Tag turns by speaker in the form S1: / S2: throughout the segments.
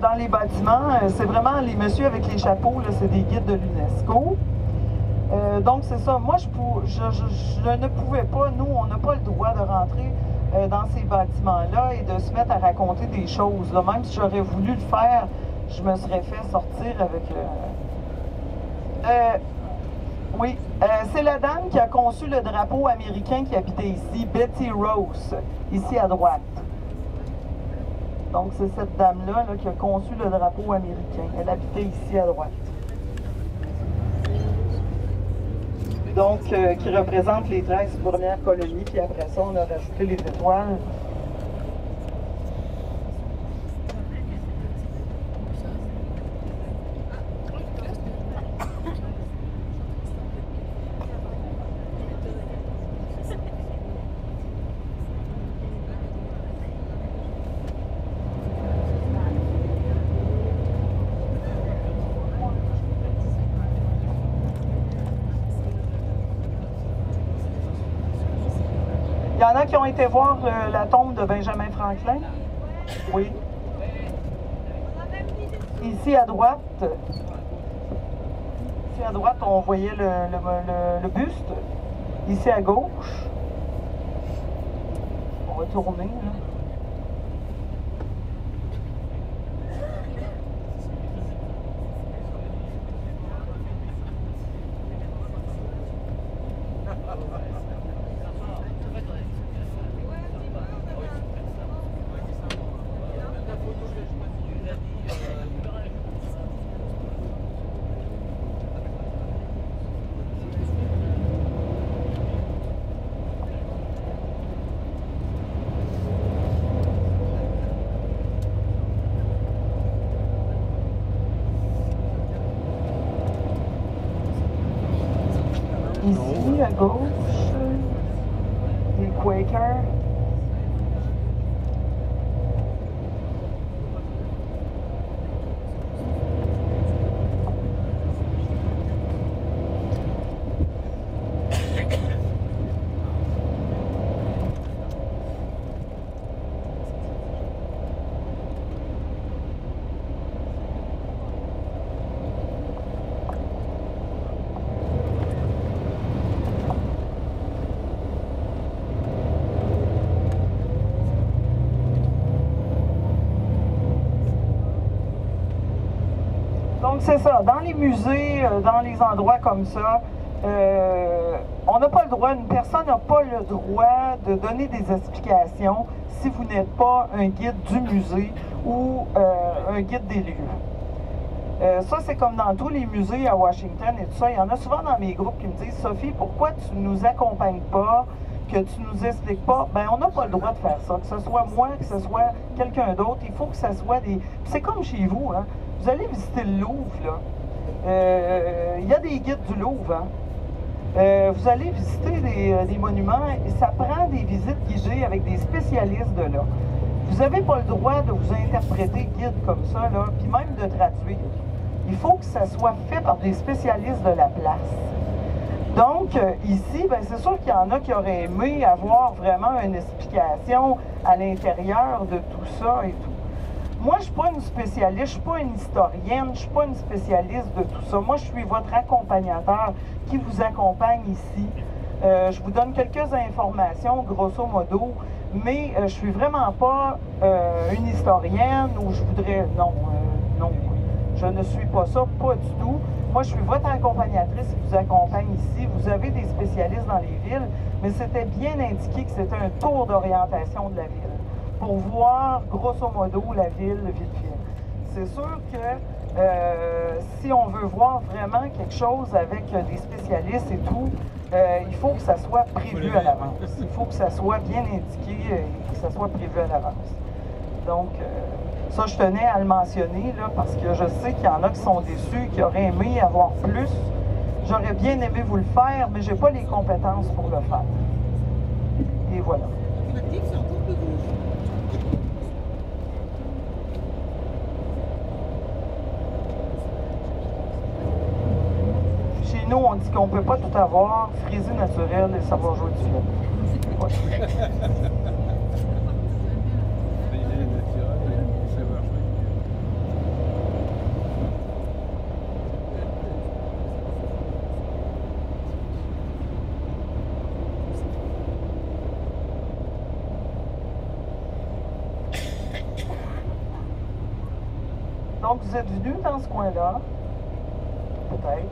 S1: dans les bâtiments, c'est vraiment les messieurs avec les chapeaux, c'est des guides de l'UNESCO. Donc c'est ça, moi je ne pouvais pas, nous on n'a pas le droit de rentrer dans ces bâtiments-là et de se mettre à raconter des choses. Là. Même si j'aurais voulu le faire, je me serais fait sortir avec... oui, c'est la dame qui a conçu le drapeau américain qui habitait ici, Betty Rose, ici à droite. Donc c'est cette dame-là là, qui a conçu le drapeau américain. Elle habitait ici à droite. Donc, qui représente les 13 premières colonies, puis après ça, on a rajouté les étoiles. Il y en a qui ont été voir la tombe de Benjamin Franklin. Oui. Ici à droite, on voyait le buste. Ici à gauche, on va tourner. Là. Ici, à gauche, les Quakers. Donc c'est ça, dans les musées, dans les endroits comme ça, on n'a pas le droit, une personne n'a pas le droit de donner des explications si vous n'êtes pas un guide du musée ou un guide des lieux. Ça, c'est comme dans tous les musées à Washington et tout ça. Il y en a souvent dans mes groupes qui me disent « Sophie, pourquoi tu ne nous accompagnes pas, que tu nous expliques pas? » Ben, on n'a pas le droit de faire ça. Que ce soit moi, que ce soit quelqu'un d'autre, il faut que ça soit des... C'est comme chez vous, hein. Vous allez visiter le Louvre, là. Il y a des guides du Louvre, hein. Vous allez visiter des monuments, et ça prend des visites guidées avec des spécialistes de là. Vous n'avez pas le droit de vous interpréter guide comme ça, là, puis même de traduire. Il faut que ça soit fait par des spécialistes de la place. Donc, ici, ben, c'est sûr qu'il y en a qui auraient aimé avoir vraiment une explication à l'intérieur de tout ça et tout. Moi, je ne suis pas une spécialiste, je ne suis pas une historienne, je ne suis pas une spécialiste de tout ça. Moi, je suis votre accompagnateur qui vous accompagne ici. Je vous donne quelques informations, grosso modo, mais je ne suis vraiment pas une historienne ou je voudrais... Non, non, je ne suis pas ça, pas du tout. Moi, je suis votre accompagnatrice qui vous accompagne ici. Vous avez des spécialistes dans les villes, mais c'était bien indiqué que c'était un tour d'orientation de la ville, pour voir, grosso modo, la ville vite fait. C'est sûr que si on veut voir vraiment quelque chose avec des spécialistes et tout, il faut que ça soit prévu à l'avance. Il faut que ça soit bien indiqué et que ça soit prévu à l'avance. Donc, ça, je tenais à le mentionner, là, parce que je sais qu'il y en a qui sont déçus, qui auraient aimé avoir plus. J'aurais bien aimé vous le faire, mais je n'ai pas les compétences pour le faire. Et voilà. Chez nous, on dit qu'on ne peut pas tout avoir, frisée naturelle et savoir jouer du violon. Ouais. Donc, vous êtes venu dans ce coin-là, peut-être.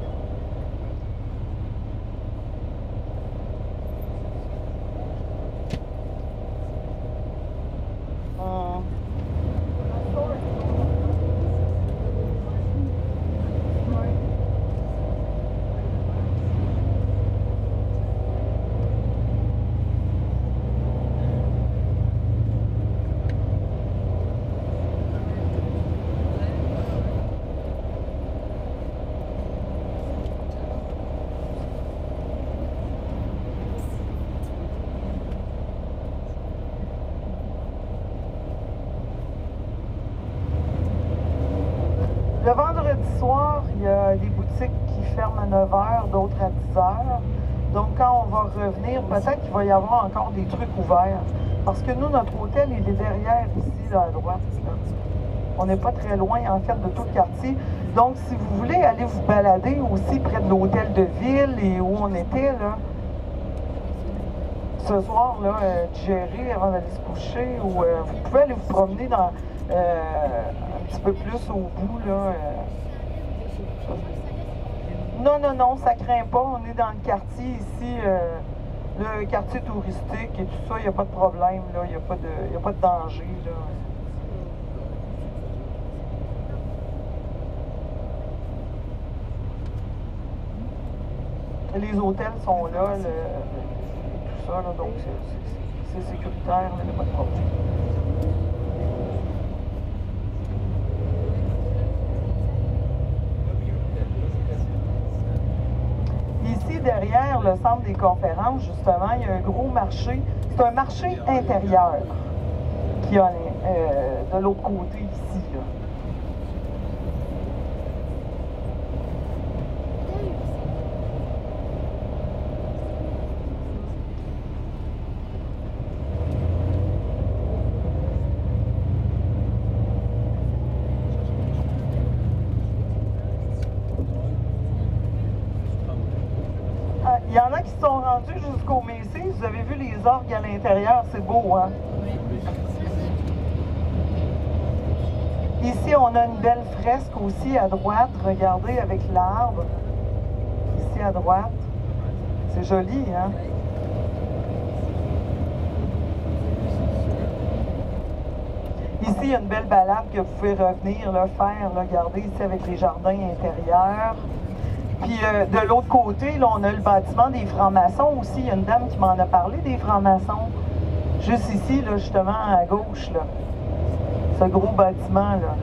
S1: Le vendredi soir, il y a des boutiques qui ferment à 9 h, d'autres à 10 h. Donc, quand on va revenir, peut-être qu'il va y avoir encore des trucs ouverts. Parce que nous, notre hôtel, il est derrière ici, là, à droite. Là. On n'est pas très loin, en fait, de tout le quartier. Donc, si vous voulez aller vous balader aussi près de l'hôtel de ville et où on était, là, ce soir, là, digérer avant d'aller se coucher, ou vous pouvez aller vous promener dans... un petit peu plus au bout, là. Non, non, non, ça craint pas. On est dans le quartier ici, le quartier touristique et tout ça, il n'y a pas de problème, là. Il n'y a pas de danger, là. Les hôtels sont là, tout ça, là, donc c'est sécuritaire, il n'y a pas de problème. Ici, derrière le centre des conférences, justement, il y a un gros marché. C'est un marché intérieur qui a de l'autre côté ici, là. Il y en a qui sont rendus jusqu'au Macy's. Vous avez vu les orgues à l'intérieur, c'est beau, hein? Ici, on a une belle fresque aussi à droite. Regardez avec l'arbre. Ici à droite. C'est joli, hein? Ici, il y a une belle balade que vous pouvez revenir là, faire. Là, regardez ici avec les jardins intérieurs. Puis de l'autre côté, là, on a le bâtiment des francs-maçons aussi. Il y a une dame qui m'en a parlé des francs-maçons. Juste ici, là, justement, à gauche, là. Ce gros bâtiment, là.